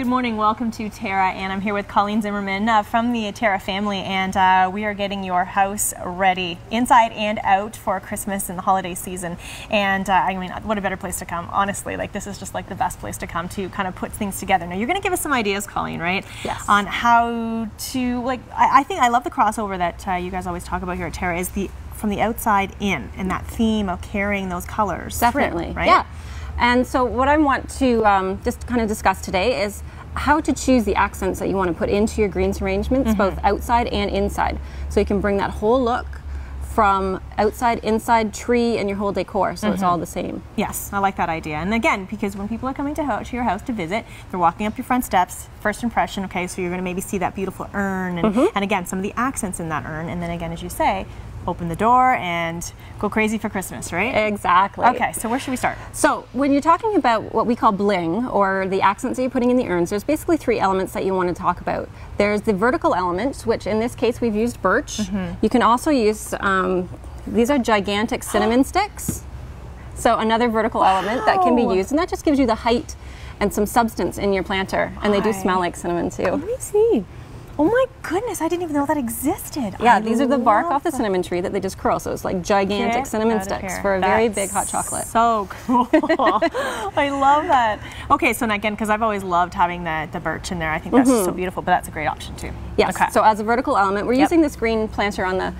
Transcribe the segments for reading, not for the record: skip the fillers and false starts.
Good morning, welcome to TERRA, and I'm here with Colleen Zimmerman from the TERRA family, and we are getting your house ready, inside and out, for Christmas and the holiday season. And I mean, what a better place to come, honestly. Like, this is just like the best place to come to kind of put things together. Now, you're going to give us some ideas, Colleen, right? Yes. On how to, like, I think I love the crossover that you guys always talk about here at TERRA, is the from the outside in, and that theme of carrying those colors. Definitely, through, right? Yeah. And so what I want to just kind of discuss today is how to choose the accents that you want to put into your greens arrangements, both outside and inside. So you can bring that whole look from outside, inside, tree, and your whole decor, so it's all the same. Yes, I like that idea. And again, because when people are coming to your house to visit, they're walking up your front steps, first impression, okay, so you're going to maybe see that beautiful urn, and again, some of the accents in that urn, and then again, as you say, open the door and go crazy for Christmas, right? Exactly. Okay, so where should we start? So when you're talking about what we call bling, or the accents that you're putting in the urns, there's basically three elements that you want to talk about. There's the vertical element, which in this case we've used birch. You can also use, these are gigantic cinnamon sticks. So another vertical element that can be used, and that just gives you the height and some substance in your planter. And they do smell like cinnamon too. Let me see. Oh my goodness, I didn't even know that existed. Yeah, these are the bark off the cinnamon tree that they just curl, so it's like gigantic cinnamon sticks for a very big hot chocolate. So cool. I love that. Okay, so again, because I've always loved having the birch in there, I think that's so beautiful, but that's a great option too. Yes, okay. So as a vertical element, we're using this green planter on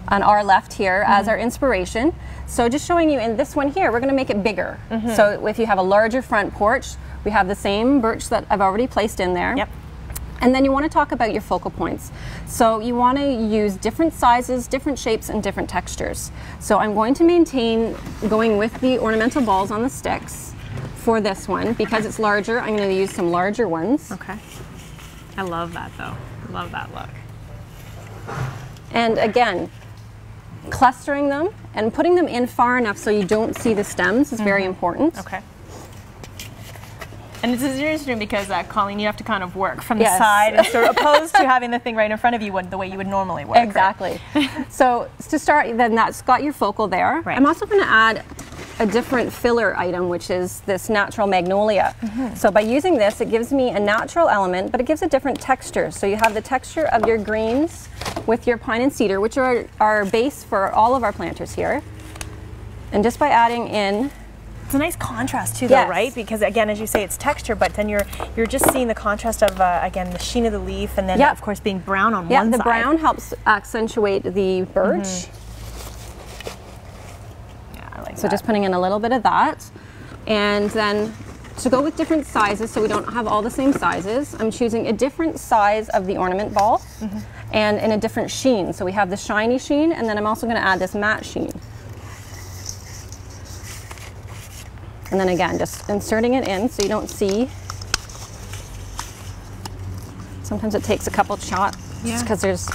our left here as our inspiration. So just showing you in this one here, we're going to make it bigger. So if you have a larger front porch, we have the same birch that I've already placed in there. Yep. And then you want to talk about your focal points. So you want to use different sizes, different shapes, and different textures. So I'm going to maintain going with the ornamental balls on the sticks for this one. Because it's larger, I'm going to use some larger ones. Okay. I love that though. I love that look. And again, clustering them and putting them in far enough so you don't see the stems is very important. Okay. And this is interesting because, Colleen, you have to kind of work from the side, and sort of opposed to having the thing right in front of you the way you would normally work. Exactly. Right? So to start, then that's got your focal there. Right. I'm also going to add a different filler item, which is this natural magnolia. So by using this, it gives me a natural element, but it gives a different texture. So you have the texture of your greens with your pine and cedar, which are our base for all of our planters here. And just by adding in, it's a nice contrast too, though, right? Because again, as you say, it's texture, but then you're just seeing the contrast of again the sheen of the leaf, and then of course being brown on one side. Yeah, the brown helps accentuate the birch. Yeah, I like that. So just putting in a little bit of that, and then to go with different sizes, so we don't have all the same sizes, I'm choosing a different size of the ornament ball, and in a different sheen. So we have the shiny sheen, and then I'm also going to add this matte sheen. And then again, just inserting it in so you don't see. Sometimes it takes a couple shots just because there's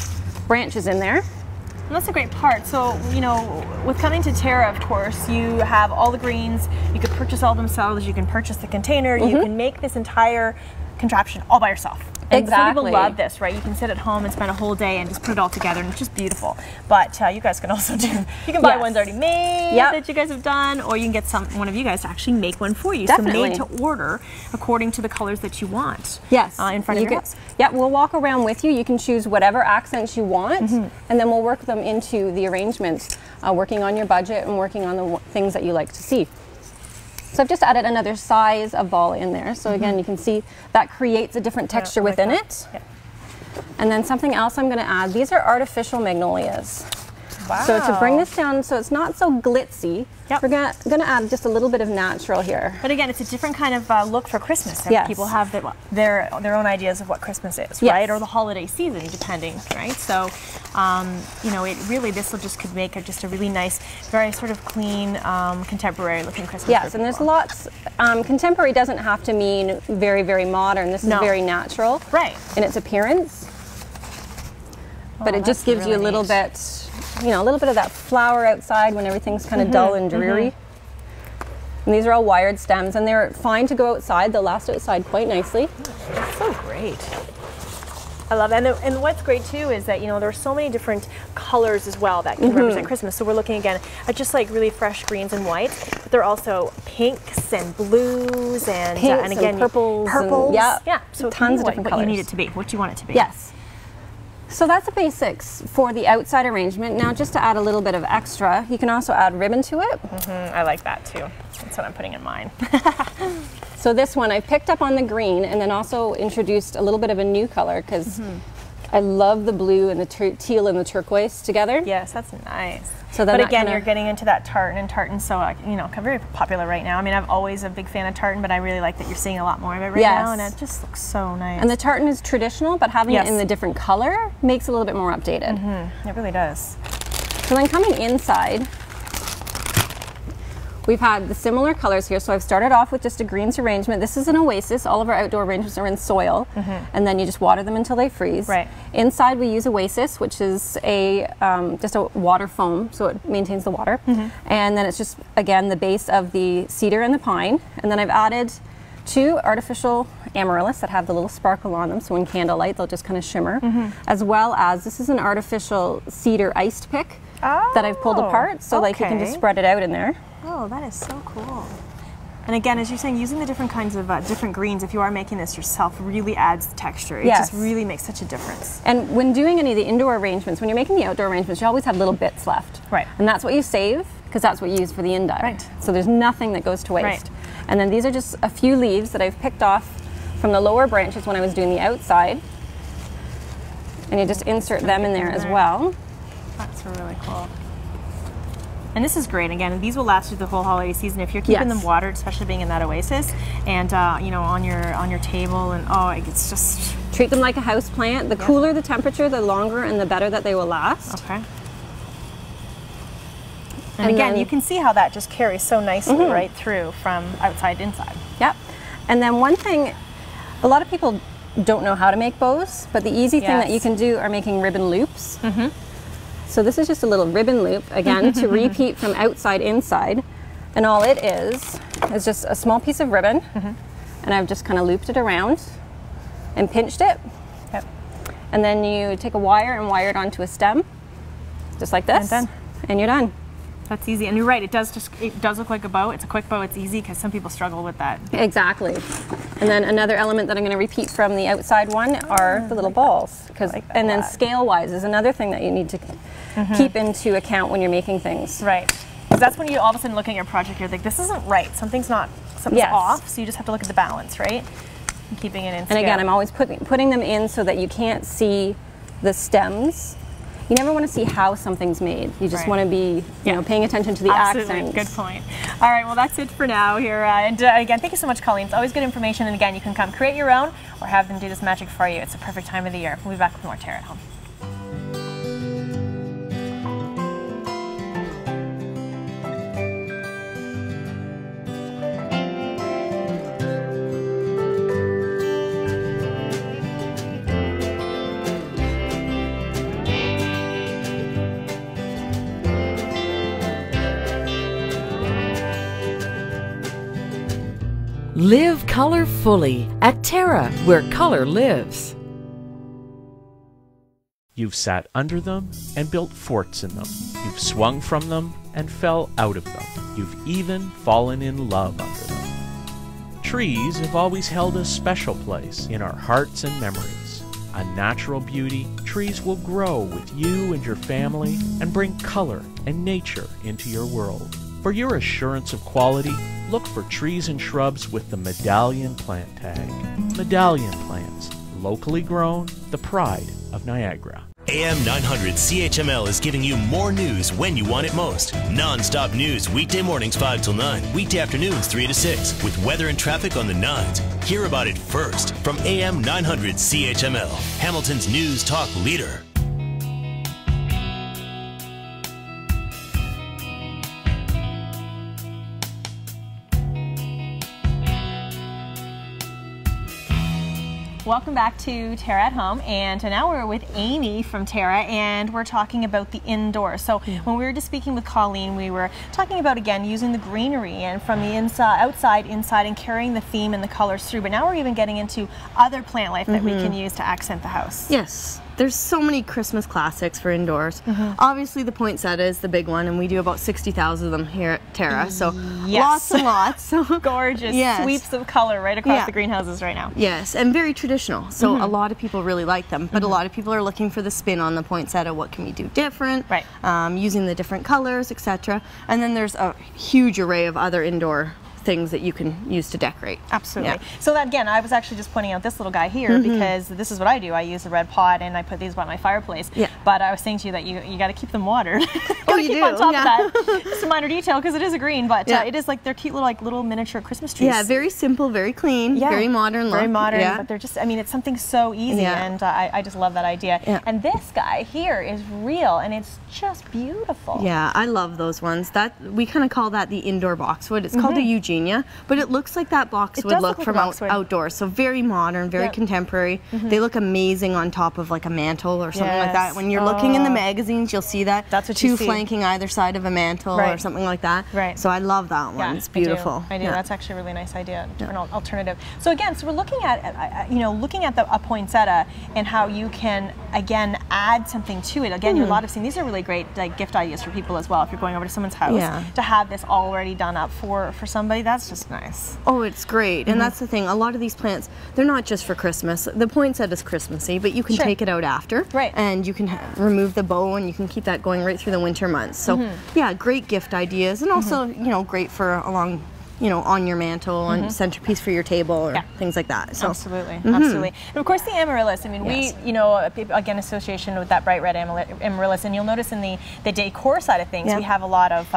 branches in there. And that's a great part. So, you know, with coming to TERRA, of course, you have all the greens. You could purchase all themselves. You can purchase the container. You can make this entire contraption all by yourself. And some people love this, right? You can sit at home and spend a whole day and just put it all together, and it's just beautiful. But you guys can also do, you can buy ones already made that you guys have done, or you can get one of you guys to actually make one for you. Definitely. So made to order according to the colors that you want. Yes. In front of your house. Yeah, we'll walk around with you. You can choose whatever accents you want, and then we'll work them into the arrangements, working on your budget and working on the things that you like to see. So I've just added another size of ball in there. So again, you can see that creates a different texture within it. Yeah. And then something else I'm going to add, these are artificial magnolias. Wow. So to bring this down so it's not so glitzy, we're going to add just a little bit of natural here. But again, it's a different kind of look for Christmas. People have their own ideas of what Christmas is, right? Or the holiday season, depending, right? So, you know, this could make just a really nice, very sort of clean, contemporary looking Christmas. Yes, and there's lots, contemporary doesn't have to mean very, very modern. This is very natural in its appearance. But it just gives you a little bit, you know, a little bit of that flower outside when everything's kind of dull and dreary. And these are all wired stems, and they're fine to go outside. They'll last outside quite nicely. That's so great. I love it. And what's great too is that, you know, there are so many different colors as well that can represent Christmas. So we're looking again at just like really fresh greens and whites, but they're also pinks and blues and again purples. Yeah. So tons of different colors. What you need it to be, what you want it to be. Yes. So that's the basics for the outside arrangement. Now, just to add a little bit of extra, you can also add ribbon to it. I like that too. That's what I'm putting in mine. So this one I picked up on the green and then also introduced a little bit of a new color because I love the blue and the teal and the turquoise together. Yes, that's nice. So then but again, you're getting into that tartan, and tartan's so you know, very popular right now. I mean, I'm always a big fan of tartan, but I really like that you're seeing a lot more of it right now, and it just looks so nice. And the tartan is traditional, but having it in the different color makes it a little bit more updated. It really does. So then coming inside, we've had the similar colors here. So I've started off with just a greens arrangement. This is an oasis. All of our outdoor arrangements are in soil, and then you just water them until they freeze. Right. Inside we use oasis, which is a just a water foam, so it maintains the water. And then it's just, again, the base of the cedar and the pine. And then I've added 2 artificial amaryllis that have the little sparkle on them, so in candlelight they'll just kind of shimmer. As well as, this is an artificial cedar iced pick that I've pulled apart, so like you can just spread it out in there. Oh, that is so cool. And again, as you're saying, using the different kinds of different greens, if you are making this yourself, really adds the texture. It just really makes such a difference. And when doing any of the indoor arrangements, when you're making the outdoor arrangements, you always have little bits left. Right. And that's what you save, because that's what you use for the indirect. Right. So there's nothing that goes to waste. And then these are just a few leaves that I've picked off from the lower branches when I was doing the outside. And you just insert them in there as well. That's really cool. And this is great. Again, these will last through the whole holiday season if you're keeping them watered, especially being in that oasis, and you know, on your table, and it's just treat them like a house plant. The cooler the temperature, the longer and the better that they will last. Okay. And again, you can see how that just carries so nicely right through from outside to inside. Yep. And then one thing, a lot of people don't know how to make bows, but the easy thing that you can do are making ribbon loops. So this is just a little ribbon loop, again, to repeat from outside inside. And all it is just a small piece of ribbon, and I've just kind of looped it around and pinched it. And then you take a wire and wire it onto a stem, just like this, and you're done. That's easy, and you're right, it does look like a bow. It's a quick bow, it's easy, because some people struggle with that. Exactly. And then another element that I'm going to repeat from the outside one are the little balls. And then scale-wise is another thing that you need to keep into account when you're making things. Right. Because that's when you all of a sudden look at your project, you're like, this isn't right, something's off, so you just have to look at the balance, right? And keeping it in scale. And again, I'm always putting them in so that you can't see the stems. You never want to see how something's made. You just want to be, you know, paying attention to the accents. Good point. All right, well, that's it for now here. And again, thank you so much, Colleen. It's always good information. And again, you can come create your own or have them do this magic for you. It's a perfect time of the year. We'll be back with more TERRA at Home. Live color fully at TERRA, where color lives. You've sat under them and built forts in them. You've swung from them and fell out of them. You've even fallen in love under them. Trees have always held a special place in our hearts and memories. A natural beauty, trees will grow with you and your family and bring color and nature into your world. For your assurance of quality, look for trees and shrubs with the Medallion plant tag. Medallion plants, locally grown, the pride of Niagara. AM 900 CHML is giving you more news when you want it most. Non-stop news weekday mornings 5 till 9, weekday afternoons 3 to 6, with weather and traffic on the 9s. Hear about it first from AM 900 CHML, Hamilton's news talk leader. Welcome back to TERRA at Home, and now we're with Amii from TERRA, and we're talking about the indoors. So when we were just speaking with Colleen, we were talking about, again, using the greenery and from the inside, outside, inside, and carrying the theme and the colors through. But now we're even getting into other plant life that we can use to accent the house. Yes. There's so many Christmas classics for indoors. Obviously the poinsettia is the big one, and we do about 60,000 of them here at TERRA, so lots and lots. So gorgeous sweeps of color right across the greenhouses right now. Yes, and very traditional, so a lot of people really like them, but a lot of people are looking for the spin on the poinsettia. What can we do different? Right. Using the different colors, etc. And then there's a huge array of other indoor things that you can use to decorate. Absolutely. So that, again, I was actually just pointing out this little guy here because this is what I do. I use a red pot and I put these by my fireplace. But I was saying to you that you got to keep them watered. Oh, you keep do. on top of that. Just a minor detail because it is a green, but it is like they're cute little miniature Christmas trees. Yeah, very simple, very clean, very modern look. Very modern, but they're just, I mean, it's something so easy, and I just love that idea. And this guy here is real, and it's just beautiful. Yeah, I love those ones. That we kind of call that the indoor boxwood. It's called a Eugenia, but it looks like that boxwood look from outdoors. So very modern, very contemporary. They look amazing on top of like a mantle or something like that. When you're looking in the magazines, you'll see that. That's what two you see. Flanking either side of a mantle or something like that. Right. So I love that one. It's beautiful. I do. That's actually a really nice idea, an alternative. So again, so we're looking at looking at a poinsettia and how you can again add something to it. Again, you're a lot of these are really great like gift ideas for people as well. If you're going over to someone's house to have this already done up for somebody, that's just nice. Oh, it's great. And that's the thing. A lot of these plants, they're not just for Christmas. The poinsettia is Christmassy, but you can take it out after. Right. And you can remove the bow and you can keep that going right through the winter months. So yeah, great gift ideas, and also, you know, great for along, you know, on your mantle and centerpiece for your table or things like that. So absolutely, absolutely. And of course the amaryllis. I mean, we, you know, again, association with that bright red amaryllis, and you'll notice in the decor side of things, we have a lot of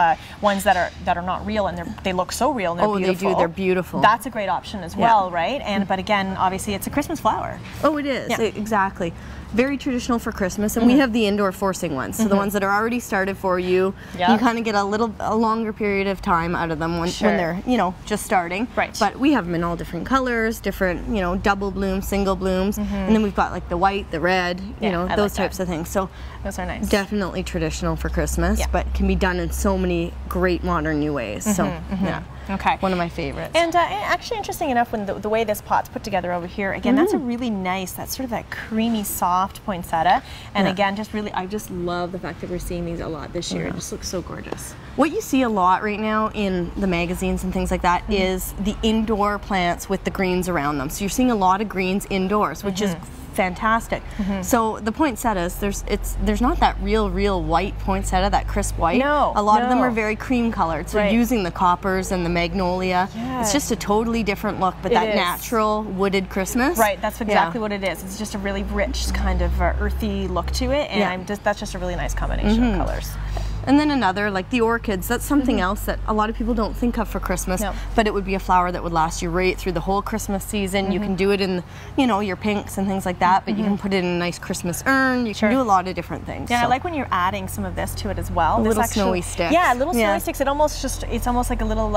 ones that are not real, and they look so real and they're beautiful. They do. They're beautiful. That's a great option as well, right? And but again, obviously, it's a Christmas flower. Oh, it is. Exactly. Very traditional for Christmas, and we have the indoor forcing ones. So the ones that are already started for you, you kind of get a longer period of time out of them when they're, you know, just starting. Right. But we have them in all different colors, different, you know, double blooms, single blooms, and then we've got like the white, the red, you know, those types of things. So those are nice. Definitely traditional for Christmas, but can be done in so many great modern new ways. So yeah. Okay. One of my favorites. And actually, interesting enough, when the way this pot's put together over here, again, that's a really nice, that's sort of that creamy, soft poinsettia. And again, just really, I just love the fact that we're seeing these a lot this year. It just looks so gorgeous. What you see a lot right now in the magazines and things like that is the indoor plants with the greens around them. So you're seeing a lot of greens indoors, which is fantastic. So the poinsettias, there's not that real white poinsettia, that crisp white. No. A lot of them are very cream colored. So using the coppers and the magnolia, it's just a totally different look, but that natural wooded Christmas. Right, that's exactly what it is. It's just a really rich kind of earthy look to it, and that's just a really nice combination of colors. And then another, like the orchids, that's something else that a lot of people don't think of for Christmas, but it would be a flower that would last you right through the whole Christmas season. You can do it in, you know, your pinks and things like that, but you can put it in a nice Christmas urn. You can do a lot of different things. Yeah, I like when you're adding some of this to it as well. Little snowy sticks. Yeah, little snowy sticks. It's almost like a little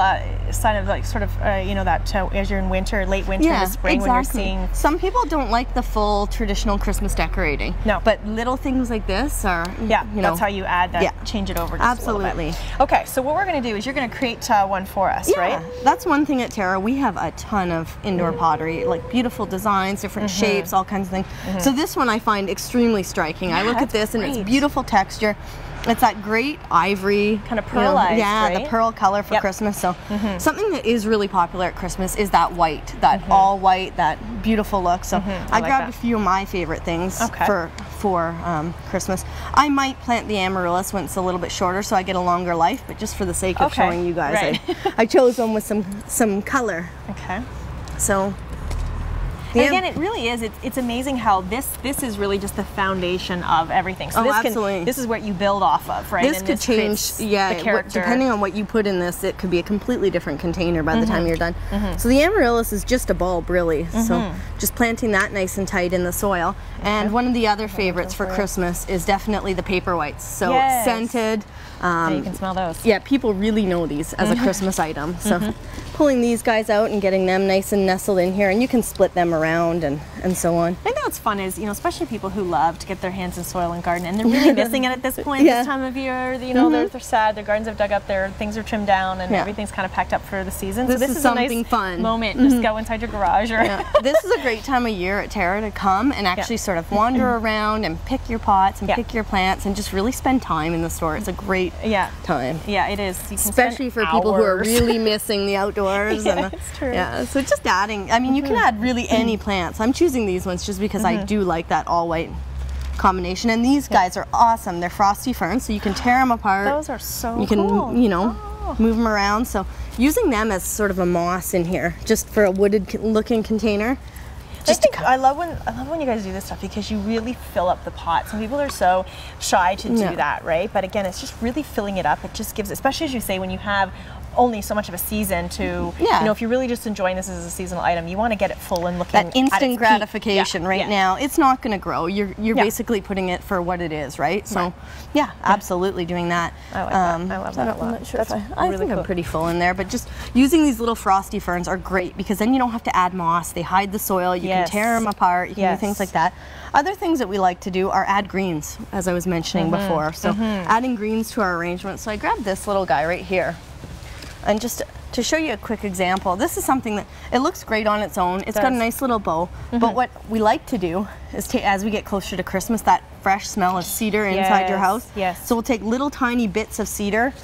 sign of like sort of, you know, that as you're in winter, late winter, into spring, when you're seeing. Some people don't like the full traditional Christmas decorating. No. But little things like this are, you know, that's how you add that, change it over just a little bit. Okay, so what we're going to do is you're going to create one for us, right? That's one thing at TERRA. We have a ton of indoor pottery, like beautiful designs, different shapes, all kinds of things. So this one I find extremely striking. I look at this and it's beautiful texture. It's that great ivory kind of pearlized, the pearl color for Christmas. So something that is really popular at Christmas is that white, that all white, that beautiful look. So I grabbed a few of my favorite things for Christmas. I might plant the amaryllis when it's a little bit shorter, so I get a longer life. But just for the sake of showing you guys, I chose one with some color. Okay. So. And again, it really is. It's amazing how this is really just the foundation of everything. So this is what you build off of, right? This could change, the character. Depending on what you put in this, it could be a completely different container by the time you're done. So the amaryllis is just a bulb, really. So just planting that nice and tight in the soil. And one of the other favorites for Christmas is definitely the paper whites. So scented. You can smell those. Yeah, people really know these as a Christmas item. So pulling these guys out and getting them nice and nestled in here, and you can split them around and so on. I think what's fun is, you know, especially people who love to get their hands in soil and garden, and they're really missing it at this point, this time of year. You know, they're sad, their gardens have dug up, their things are trimmed down, and everything's kind of packed up for the season. This so this is is something a nice fun. moment. Just go inside your garage. Or This is a great time of year at Terra to come and actually sort of wander around and pick your pots and pick your plants and just really spend time in the store. It's a great time. Yeah, it is. You can especially for people who are really missing the outdoors. It's true. Yeah, so just adding, I mean, you can add really any plants. I'm choosing these ones just because I do like that all white combination, and these guys are awesome. They're frosty ferns, so you can tear them apart. Those are so cool. You can, you know, move them around. So using them as sort of a moss in here, just for a wooded looking container. I love when you guys do this stuff because you really fill up the pot. Some people are so shy to do that, right? But again, it's just really filling it up. It just gives, especially as you say, when you have only so much of a season to, you know, if you're really just enjoying this as a seasonal item, you want to get it full and looking that instant at its gratification right now. It's not going to grow. You're basically putting it for what it is, right? So yeah, absolutely doing that. I like that. I love that a lot. I'm not sure I think I'm pretty full in there, but just using these little frosty ferns are great because then you don't have to add moss. They hide the soil. You can tear them apart. You can do things like that. Other things that we like to do are add greens, as I was mentioning before. So adding greens to our arrangement. So I grabbed this little guy right here. And just to show you a quick example, this is something that, it looks great on its own. It's got a nice little bow. But what we like to do is, as we get closer to Christmas, that fresh smell of cedar inside your house. So we'll take little tiny bits of cedar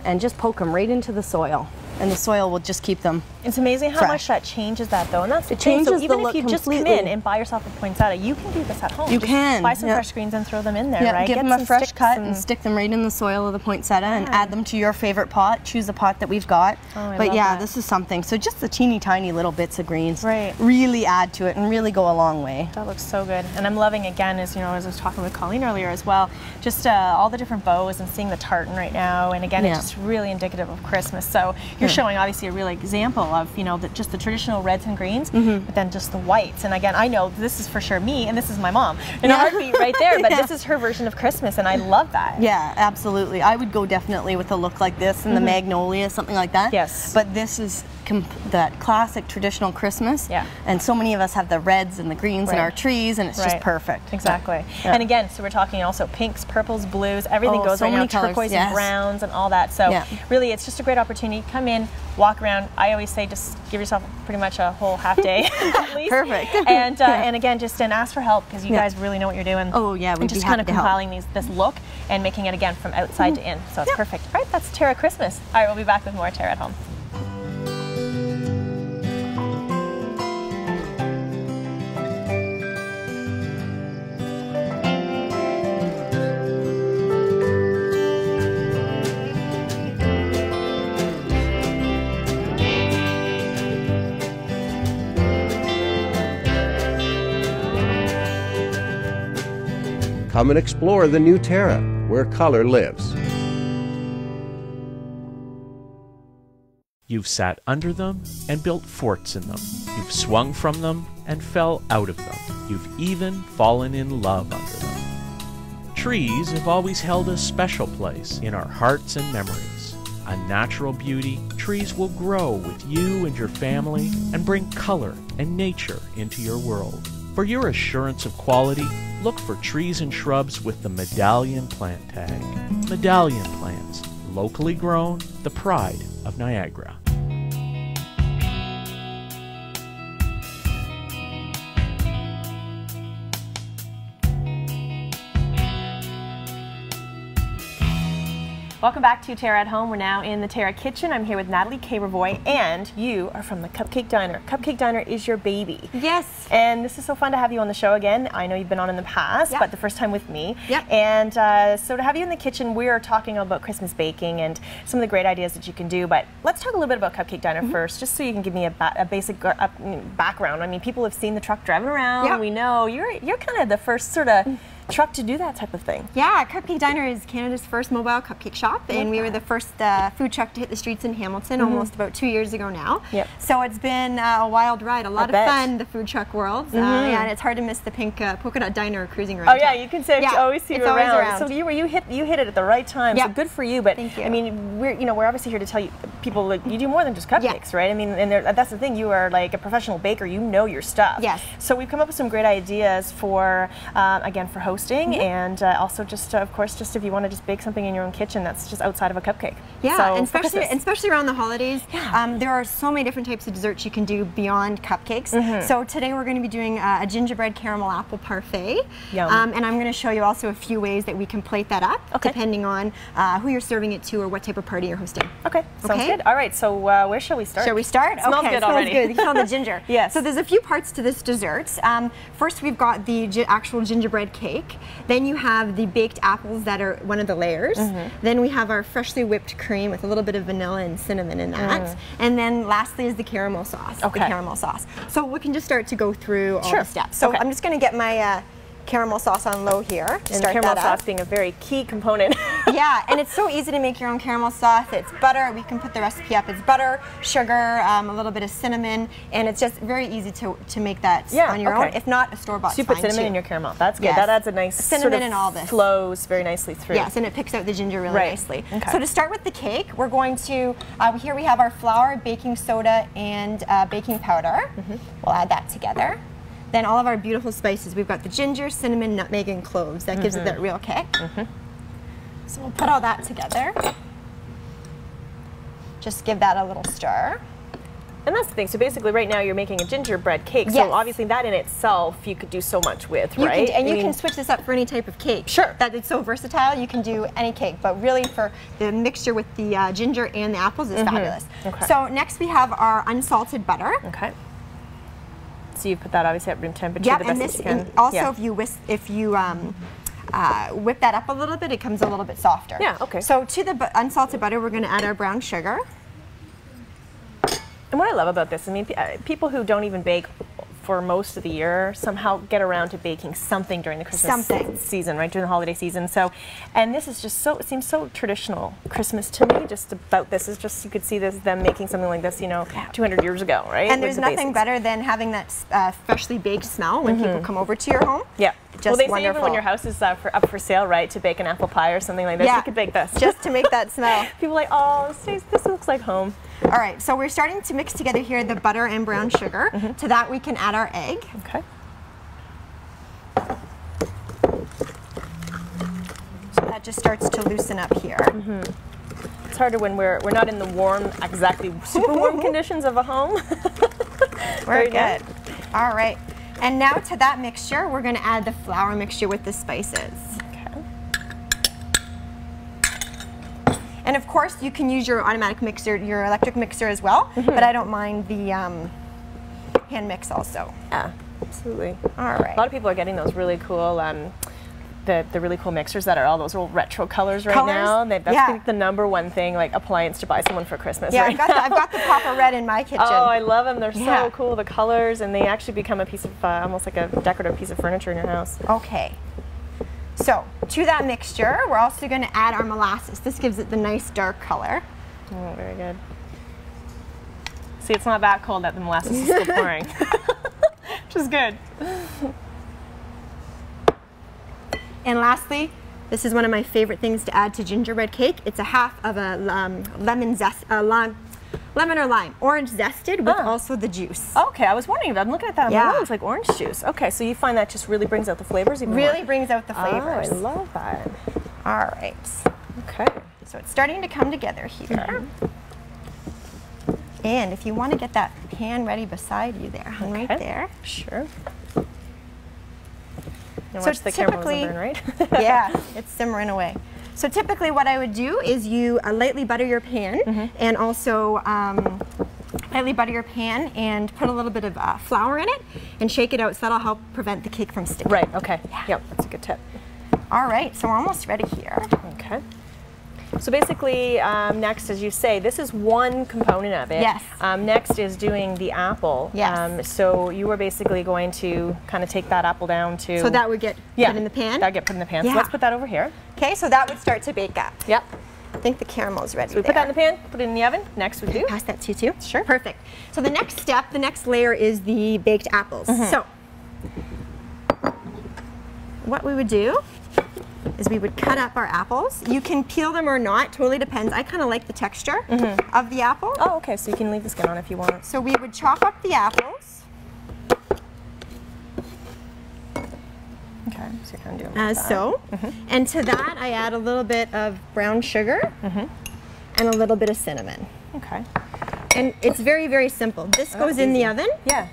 and just poke them right into the soil. And the soil will just keep them It's amazing how much that changes that, though. And that's the thing. So even if you just come in and buy yourself a poinsettia, you can do this at home. You can. Buy some fresh greens and throw them in there, right? Give them a fresh cut and stick them right in the soil of the poinsettia and add them to your favorite pot. Choose a pot that we've got. But yeah, this is something. So just the teeny tiny little bits of greens really add to it and really go a long way. That looks so good. And I'm loving, again, as you know, as I was talking with Colleen earlier as well, just all the different bows and seeing the tartan right now. And again, it's just really indicative of Christmas. So you're showing obviously a real example of, you know, just the traditional reds and greens, but then just the whites. And again, I know this is for sure me, and this is my mom in a heartbeat right there, but this is her version of Christmas, and I love that. Yeah, absolutely. I would go definitely with a look like this and the magnolia, something like that. Yes. But this is that classic traditional Christmas. Yeah. And so many of us have the reds and the greens in our trees, and it's just perfect. Exactly. Yeah. And again, so we're talking also pinks, purples, blues, everything goes right now, turquoise and browns and all that. So really, it's just a great opportunity. Come in, walk around. I always say just give yourself pretty much a whole half day at least. Perfect. And again, just ask for help because you guys really know what you're doing. Oh yeah, we'd just be kind of happy to compiling this look and making it again from outside to in. So it's perfect. All right, that's Terra Christmas. All right, we'll be back with more Terra at Home. Come and explore the new Terra, where color lives. You've sat under them and built forts in them. You've swung from them and fell out of them. You've even fallen in love under them. Trees have always held a special place in our hearts and memories. A natural beauty, trees will grow with you and your family and bring color and nature into your world. For your assurance of quality, look for trees and shrubs with the Medallion plant tag. Medallion plants, locally grown, the pride of Niagara. Welcome back to Terra at Home. We're now in the Terra kitchen. I'm here with Natalie Ravoi, and you are from the Cupcake Diner. Cupcake Diner is your baby. Yes. And this is so fun to have you on the show again. I know you've been on in the past, but the first time with me. Yep. And so to have you in the kitchen, we are talking about Christmas baking and some of the great ideas that you can do. But let's talk a little bit about Cupcake Diner first, just so you can give me a basic background. I mean, people have seen the truck driving around. Yep. We know you're kind of the first sort of truck to do that type of thing. Yeah, Cupcake Diner is Canada's first mobile cupcake shop, and we were the first food truck to hit the streets in Hamilton almost about 2 years ago now. Yep. So it's been a wild ride, a lot of fun, the food truck world. Yeah, and it's hard to miss the pink polka dot diner cruising around. Oh yeah, you can say you always see you around. So you hit it at the right time. So good for you. But thank you. I mean, we're obviously here to tell you people, like, you do more than just cupcakes, right? I mean, and that's the thing, you are like a professional baker, you know your stuff. Yes. So we've come up with some great ideas for, again, for hosting, and also just, of course, just if you want to just bake something in your own kitchen that's just outside of a cupcake. Yeah, so and especially around the holidays, there are so many different types of desserts you can do beyond cupcakes. So today we're going to be doing a gingerbread caramel apple parfait. Yum. And I'm going to show you also a few ways that we can plate that up, depending on who you're serving it to or what type of party you're hosting. Okay, sounds good. All right, so where shall we start? Shall we start? Smells okay, good smells already. good. You smell the ginger. Yes. So there's a few parts to this dessert. First, we've got the actual gingerbread cake. Then you have the baked apples that are one of the layers. Then we have our freshly whipped cream with a little bit of vanilla and cinnamon in that. And then lastly is the caramel sauce. Okay. The caramel sauce. So we can just start to go through all the steps. So I'm just going to get my caramel sauce on low here. And caramel sauce being a very key component. Yeah, and it's so easy to make your own caramel sauce. It's butter. We can put the recipe up. It's butter, sugar, a little bit of cinnamon, and it's just very easy to make that on your own. If not, a store-bought. So you put cinnamon in your caramel. That's good. Yes. That adds a nice cinnamon sort of and all this flows very nicely through. Yes, and it picks out the ginger really nicely. Okay. So to start with the cake, we're going to here we have our flour, baking soda, and baking powder. We'll add that together. Then all of our beautiful spices. We've got the ginger, cinnamon, nutmeg, and cloves. That gives it that real kick. So we'll put all that together. Just give that a little stir. And that's the thing. So basically, right now you're making a gingerbread cake. So obviously, that in itself you could do so much with, right? And you can switch this up for any type of cake. Sure. That it's so versatile. You can do any cake, but really for the mixture with the ginger and the apples is fabulous. Okay. So next we have our unsalted butter. Okay. So you put that obviously at room temperature. Yeah, the best and this you can. And also if you whip that up a little bit, it comes a little bit softer. Yeah. Okay. So to the unsalted butter, we're going to add our brown sugar. And what I love about this, I mean, people who don't even bake for most of the year somehow get around to baking something during the Christmas season, right, during the holiday season. So, and this is just so, it seems so traditional Christmas to me, just about this is just, you could see this, them making something like this, you know, 200 years ago, right? And there's nothing better than having that freshly baked smell when people come over to your home. Yeah. Just well, they wonderful. say even when your house is up for sale, right, to bake an apple pie or something like this, you could bake this. Just to make that smell. People are like, oh, this looks like home. All right, so we're starting to mix together here the butter and brown sugar. To that we can add our egg. Okay. So that just starts to loosen up here. It's harder when we're not in the warm, exactly super warm conditions of a home. Very good. All right, and now to that mixture, we're going to add the flour mixture with the spices. And of course, you can use your automatic mixer, your electric mixer as well, but I don't mind the hand mix also. Yeah, absolutely. All right. A lot of people are getting those really cool, the really cool mixers that are all those old retro colors right now. That's like the #1 thing, like appliance to buy someone for Christmas. Yeah, right? I've got the Papa Red in my kitchen. Oh, I love them. They're so cool, the colors, and they actually become a piece of, almost like a decorative piece of furniture in your house. Okay. So, to that mixture, we're also going to add our molasses. This gives it the nice dark color. Oh, very good. See, it's not that cold that the molasses is still pouring. Which is good. And lastly, this is one of my favorite things to add to gingerbread cake. It's a half of a lemon or lime, orange zested with also the juice. Okay, I was wondering, I'm looking at that, it looks like orange juice. Okay, so you find that just really brings out the flavors even more? Really brings out the flavors. Oh, I love that. All right. Okay. So it's starting to come together here. And if you want to get that pan ready beside you there, right there. Sure. And So watch the camera doesn't burn, right? Yeah, it's simmering away. So typically what I would do is you lightly butter your pan and also lightly butter your pan and put a little bit of flour in it and shake it out, so that'll help prevent the cake from sticking. Right, okay. Yeah. Yep, that's a good tip. All right, so we're almost ready here. Okay. So basically, next, as you say, this is one component of it. Yes. Next is doing the apple. Yes. So you are basically going to kind of take that apple down to... So that would get put in the pan? That would get put in the pan. Yeah. So let's put that over here. Okay, so that would start to bake up. Yep. I think the caramel is ready. So we put that in the pan, put it in the oven. Next we do. Pass that to you too. Sure. Perfect. So the next step, the next layer is the baked apples. So what we would do is we would cut up our apples. You can peel them or not, totally depends. I kind of like the texture of the apple. Oh, okay, so you can leave the skin on if you want. So we would chop up the apples. Okay, so you're kind of doing As so. And to that, I add a little bit of brown sugar and a little bit of cinnamon. Okay. And it's very, very simple. This goes in the oven. Yeah.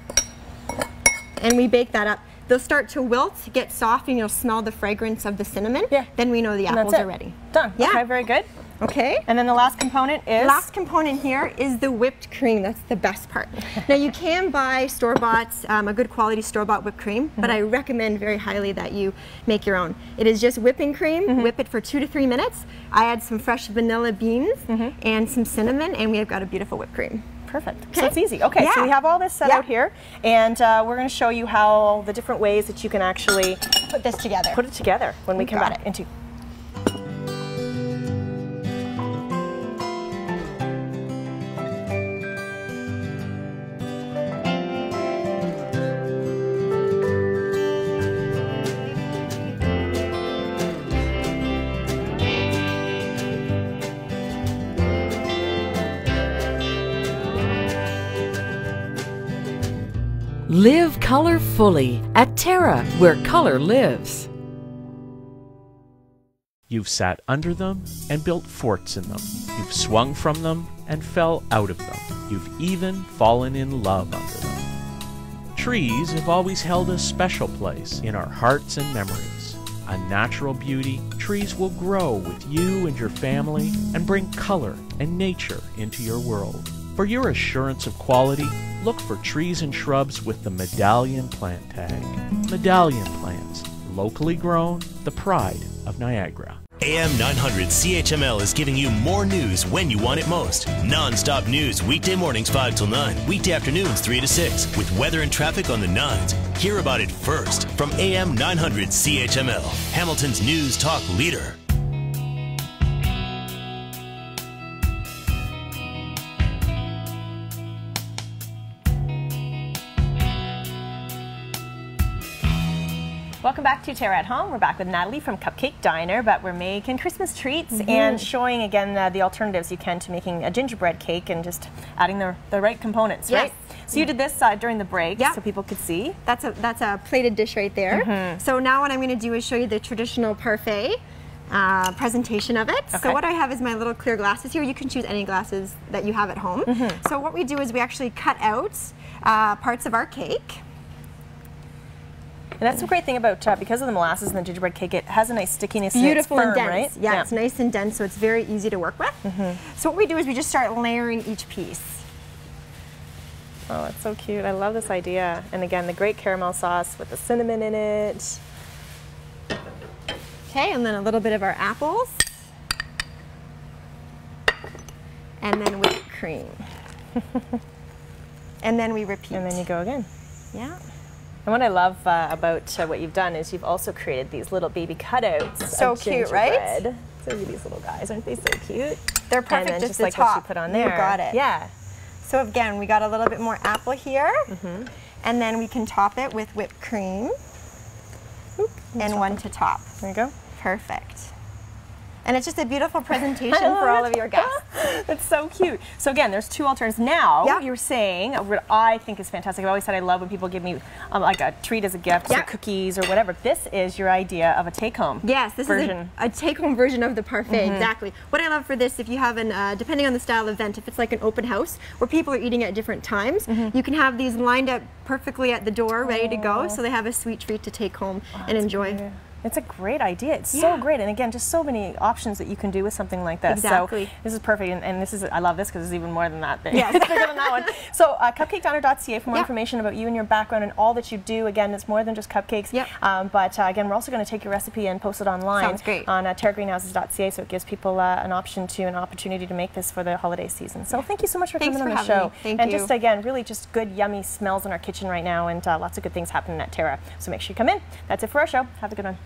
And we bake that up. They'll start to wilt, get soft, and you'll smell the fragrance of the cinnamon. Yeah. Then we know the apples are ready. Done. Yeah. Okay, very good. Okay. And then the last component is? Last component here is the whipped cream. That's the best part. Now you can buy store-bought, a good quality store-bought whipped cream, but I recommend very highly that you make your own. It is just whipping cream, whip it for 2 to 3 minutes. I add some fresh vanilla beans and some cinnamon, and we have got a beautiful whipped cream. Perfect. Okay. So it's easy. Okay, so we have all this set out here, and we're going to show you how the different ways that you can actually put this together. Put it together when we come back into. Live color fully at Terra, where color lives. You've sat under them and built forts in them. You've swung from them and fell out of them. You've even fallen in love under them. Trees have always held a special place in our hearts and memories. A natural beauty, trees will grow with you and your family and bring color and nature into your world. For your assurance of quality, look for trees and shrubs with the Medallion plant tag. Medallion plants, locally grown, the pride of Niagara. AM 900 CHML is giving you more news when you want it most. Non-stop news weekday mornings 5 till 9, weekday afternoons 3 to 6, with weather and traffic on the 9s. Hear about it first from AM 900 CHML, Hamilton's news talk leader. Welcome back to Terra at Home. We're back with Natalie from Cupcake Diner, but we're making Christmas treats and showing again the alternatives you can to making a gingerbread cake and just adding the right components, right? So you did this during the break so people could see. That's a plated dish right there. So now what I'm going to do is show you the traditional parfait presentation of it. So what I have is my little clear glasses here. You can choose any glasses that you have at home. So what we do is we actually cut out parts of our cake. And that's the great thing about, because of the molasses and the gingerbread cake, it has a nice stickiness. Beautiful and it's and firm, dense. right? Yeah, it's nice and dense, so it's very easy to work with. So what we do is we just start layering each piece. Oh, it's so cute. I love this idea. And again, the great caramel sauce with the cinnamon in it. Okay, and then a little bit of our apples. And then whipped cream. And then we repeat. And then you go again. Yeah. And what I love about what you've done is you've also created these little baby cutouts. So cute, right? So these little guys, aren't they so cute? They're perfect. And then just the like top. what you put on there. You got it. Yeah. So again, we got a little bit more apple here, and then we can top it with whipped cream, and one to top. There you go. Perfect. And it's just a beautiful presentation for all of your guests. It's so cute. So again, there's two alternatives. Now, you were saying, what I think is fantastic, I've always said I love when people give me like a treat as a gift, or cookies or whatever. This is your idea of a take-home version. Is a take-home version of the parfait, exactly. What I love for this, if you have an, depending on the style event, if it's like an open house where people are eating at different times, you can have these lined up perfectly at the door, ready to go, so they have a sweet treat to take home and enjoy. Great. It's a great idea. It's so great. And again, just so many options that you can do with something like this. Exactly. So this is perfect. And this is, I love this because it's even more than that thing. Yeah, it's bigger than that one. So cupcakediner.ca for more information about you and your background and all that you do. Again, it's more than just cupcakes. But again, we're also going to take your recipe and post it online. Sounds great. On terragreenhouses.ca, so it gives people an opportunity to make this for the holiday season. So thank you so much for coming on the show. Thank you. And just again, really just good, yummy smells in our kitchen right now, and lots of good things happening at Terra. So make sure you come in. That's it for our show. Have a good one.